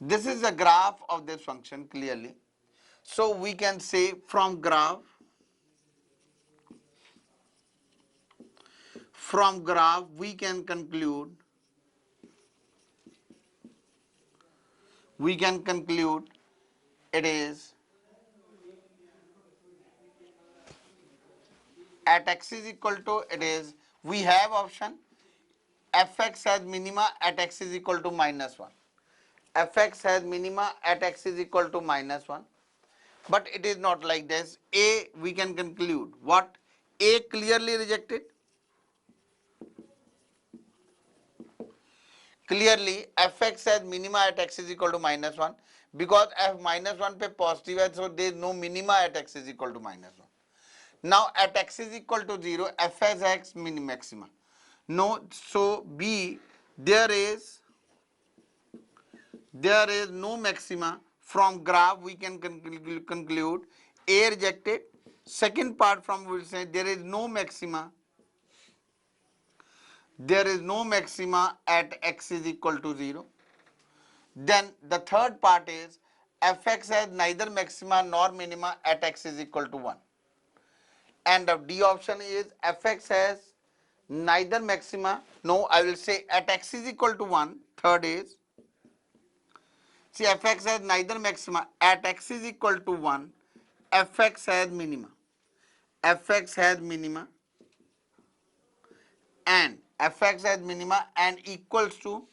Speaker 1: This is the graph of this function clearly. So we can say from graph we can conclude it is at x is equal to, it is, we have option fx has minima at x is equal to minus 1. fx has minima at x is equal to minus 1. But it is not like this. A, we can conclude what? A clearly rejected. Clearly fx has minima at x is equal to minus 1, because f minus 1 पे positive है, so there is no minima at x is equal to minus 1. Now at x is equal to 0, f has x maxima. No, so B, there is no maxima. From graph we can conclude A rejected. Second part from we will say there is no maxima. There is no maxima at x is equal to 0. Then the third part is fx has neither maxima nor minima at x is equal to 1. And the D option is fx has neither maxima, no, I will say at x is equal to 1. Third is, see, fx has neither maxima at x is equal to 1, fx has minima. fx has minima and equals to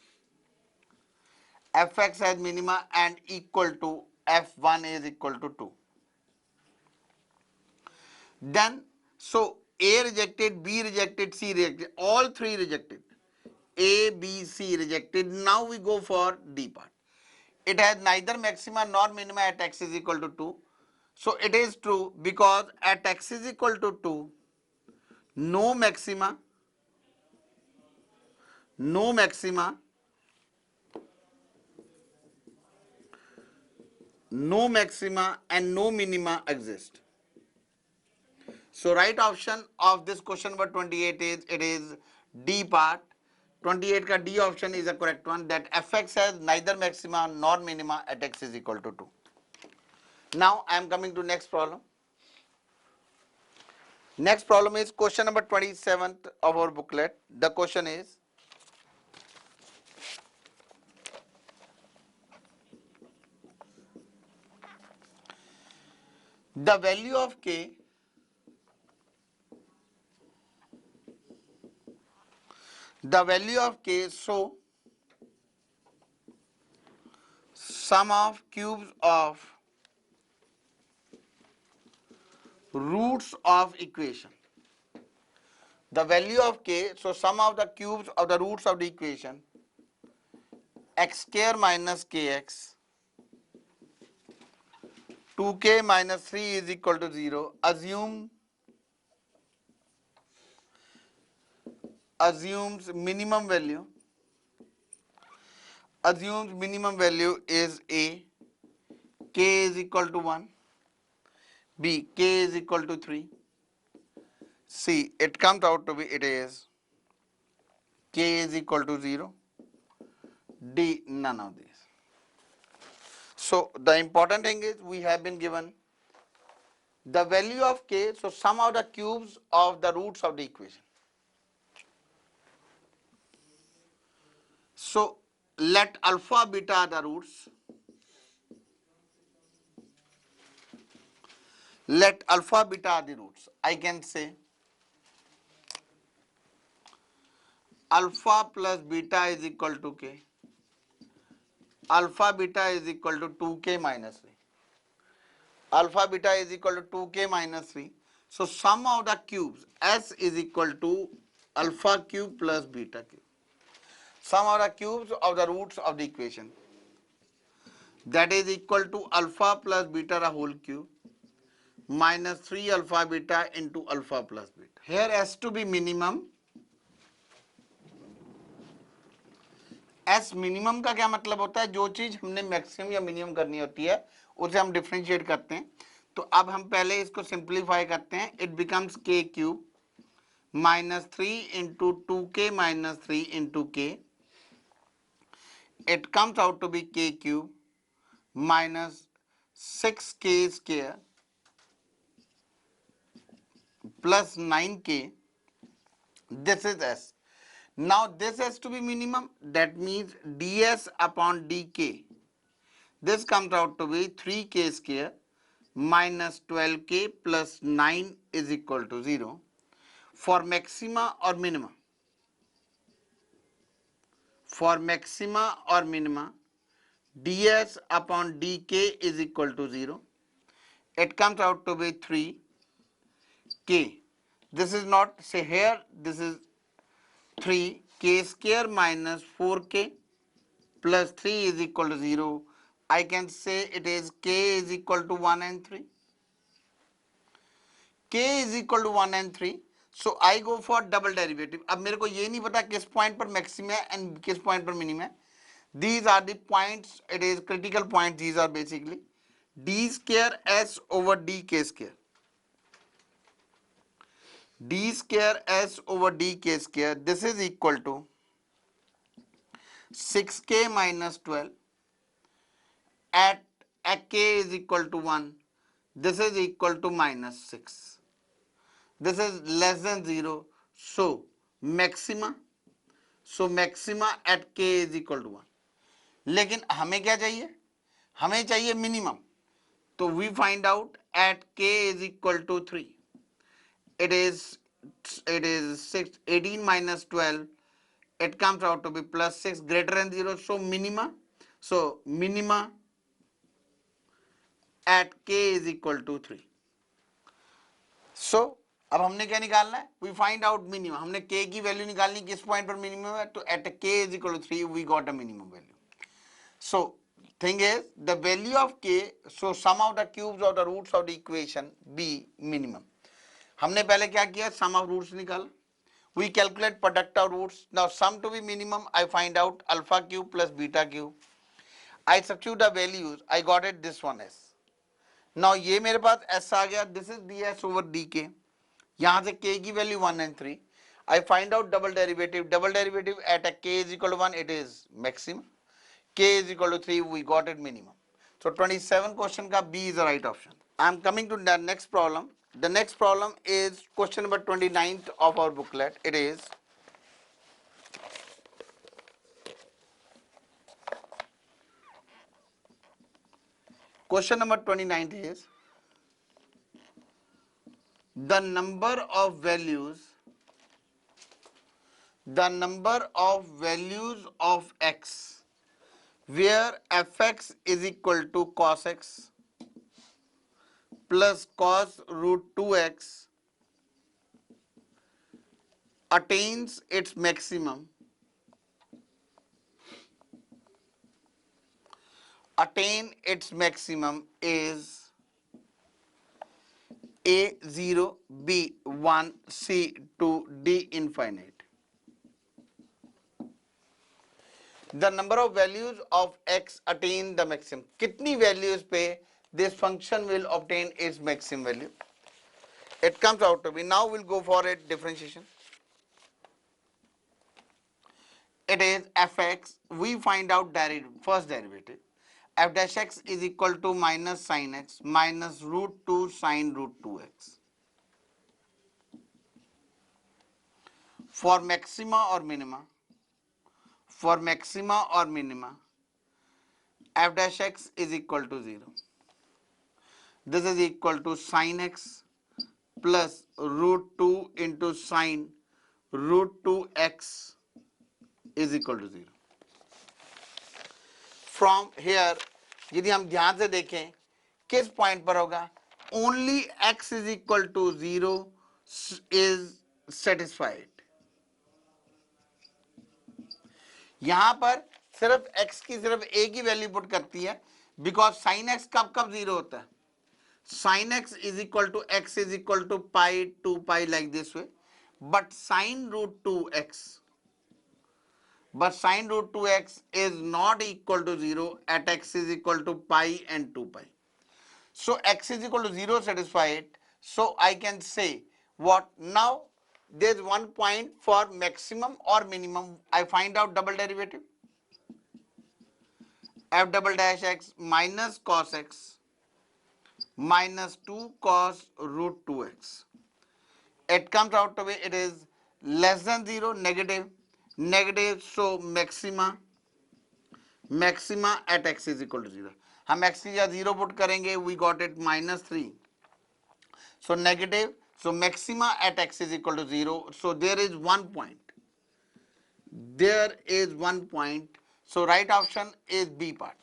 Speaker 1: fx has minima and equal to f1 is equal to 2. Then, so A rejected, B rejected, C rejected, all three rejected. A, B, C rejected. Now we go for D part. It has neither maxima nor minima at x is equal to 2. So it is true because at x is equal to 2, no maxima, no maxima, no maxima and no minima exist. So right option of this question number 28 is, it is D part. 28 का D option is the correct one, that fx has neither maxima nor minima at x is equal to 2. Now I am coming to next problem. Next problem is question number 27th of our booklet. The question is, the value of k, so sum of cubes of roots of equation. The value of k, so sum of the cubes of the roots of the equation x square minus kx, 2k minus 3 is equal to 0. Assumes minimum value. Assumes minimum value is a, k is equal to 1, b, k is equal to 3, c, it comes out to be, it is k is equal to 0, d, none of these. So the important thing is we have been given the value of k, so sum of the cubes of the roots of the equation. So let alpha beta are the roots. Let alpha beta are the roots. I can say alpha plus beta is equal to k. Alpha beta is equal to 2k minus 3. Alpha beta is equal to 2k minus 3. So sum of the cubes s is equal to alpha cube plus beta cube. Sum of the cubes of the roots of the equation, that is equal to alpha plus beta the whole cube minus 3 alpha beta into alpha plus beta. Here s to be minimum. S minimum का क्या मतलब होता है, जो चीज हमने maximum या minimum करनी होती है उसे हम डिफरेंशिएट करते हैं. तो अब हम पहले इसको सिंप्लीफाई करते हैं. It becomes k cube minus 3 into 2k minus 3 into k. It comes out to be k cube minus 6k square plus 9k. This is s. Now this has to be minimum, that means ds upon dk. This comes out to be 3k square minus 12k plus 9 is equal to 0. For maxima or minima, for maxima or minima, ds upon dk is equal to 0. It comes out to be 3k. This is not, say here, this is 3k square minus 4k plus 3 is equal to 0. I can say it is k is equal to 1 and 3. K is equal to 1 and 3. So I go for double derivative. अब मेरे को ये नहीं पता किस point पर maximum है and किस पॉइंट पर मिनिमम है. These are the points, it is critical points, these are basically d square s over dk square. D square s over dk square, this is equal to 6k minus 12 at k is equal to 1. This is equal to minus 6. This is less than 0. So maxima at k is equal to 1. लेकिन हमें क्या चाहिए, हमें चाहिए minimum. तो we find out at k is equal to 3. It is 6, 18 minus 12. It comes out to be plus 6 greater than 0. So minima at k is equal to 3. So अब हमने क्या निकालना है, वी फाइंड आउट मिनिमम. हमने k की value निकालनी किस point पर मिनिमम है, तो eight k is equal to 3 we got a minimum value. So thing is the value of k, so sum of the cubes of the roots of the equation be minimum. हमने पहले क्या किया, sum of roots निकाला. We calculate product of roots. Now sum to be minimum, I find out alpha cube plus beta cube. I substitute the values, I got it this one s. Now ये मेरे पास s आ गया, this is ds over dk. यहाँ से k की value 1 and 3. I find out double derivative. Double derivative at a k is equal to 1, it is maximum. K is equal to 3, we got it minimum. So 27 question ka B is the right option. I am coming to the next problem. The next problem is question number 29th of our booklet. It is question number 29 is the number of values of x where fx is equal to cos x plus cos root 2x attains its maximum is A0, B1, C2, D infinite. The number of values of x attain the maximum. कितनी values पे this function will obtain its maximum value? It comes out to be, now we'll go for a differentiation. It is fx, we find out first derivative. F dash x is equal to minus sin x minus root 2 sin root 2x. For maxima or minima, f dash x is equal to 0. This is equal to sin x plus root 2 into sin root 2x is equal to 0. From here, यदि हम ध्यान से देखें किस point पर होगा, only x is equal to 0 is satisfied. यहां पर सिर्फ x की सिर्फ a की वैल्यू पुट करती है, बिकॉज sin x कब कब 0 होता है, sin x is equal to x is equal to pi 2 pi like this way, but sin root 2x is not equal to 0 at x is equal to pi and 2 pi. So x is equal to 0 satisfied. So I can say what now, there is one point for maximum or minimum. I find out double derivative. F double dash x minus cos x minus 2 cos root 2x. It comes out to be, it is less than 0, negative, so maxima at x is equal to 0. हम x की 0 put करेंगे, we got it minus 3. So negative, so maxima at x is equal to 0. So there is one point. So right option is B part.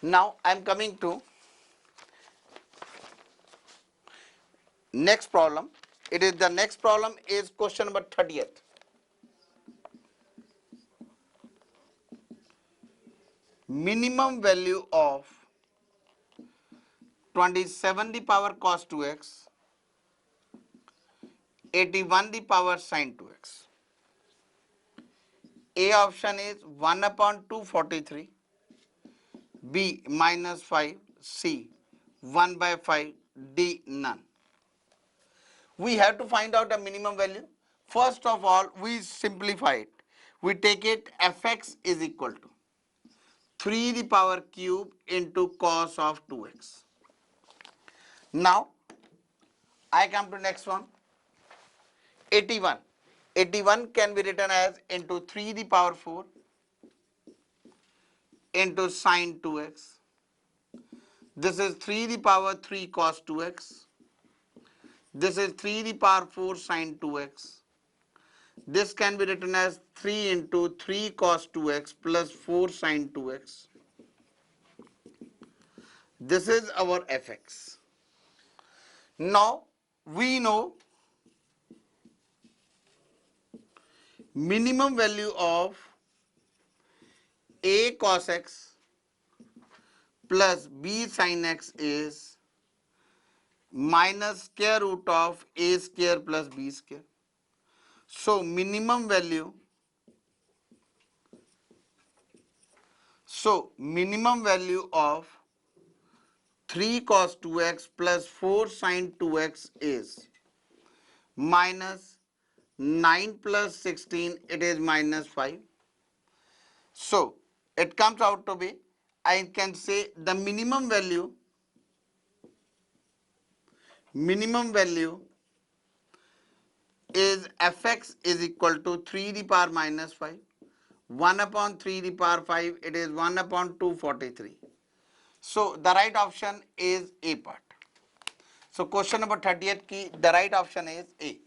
Speaker 1: Now I am coming to next problem. The next problem is question number 30th. Minimum value of 27 the power cos 2x, 81 the power sin 2x. A option is 1 upon 243, B minus 5, C 1 by 5, D none. We have to find out the minimum value. First of all, we simplify it. We take it fx is equal to 3 the power cube into cos of 2x. Now, I come to next one. 81. 81 can be written as into 3 the power 4 into sin 2x. This is 3 the power 3 cos 2x. This is 3 the power 4 sin 2x. This can be written as 3 into 3 cos 2x plus 4 sin 2x. This is our fx. Now we know minimum value of a cos x plus b sin x is minus square root of a square plus b square. So minimum value of 3 cos 2x plus 4 sin 2x is minus 9 plus 16, it is minus 5. So it comes out to be, I can say the minimum value is fx is equal to 3 to the power minus 5. 1 upon 3 to the power 5, it is 1 upon 243. So the right option is A part. So question number 38 key, the right option is A.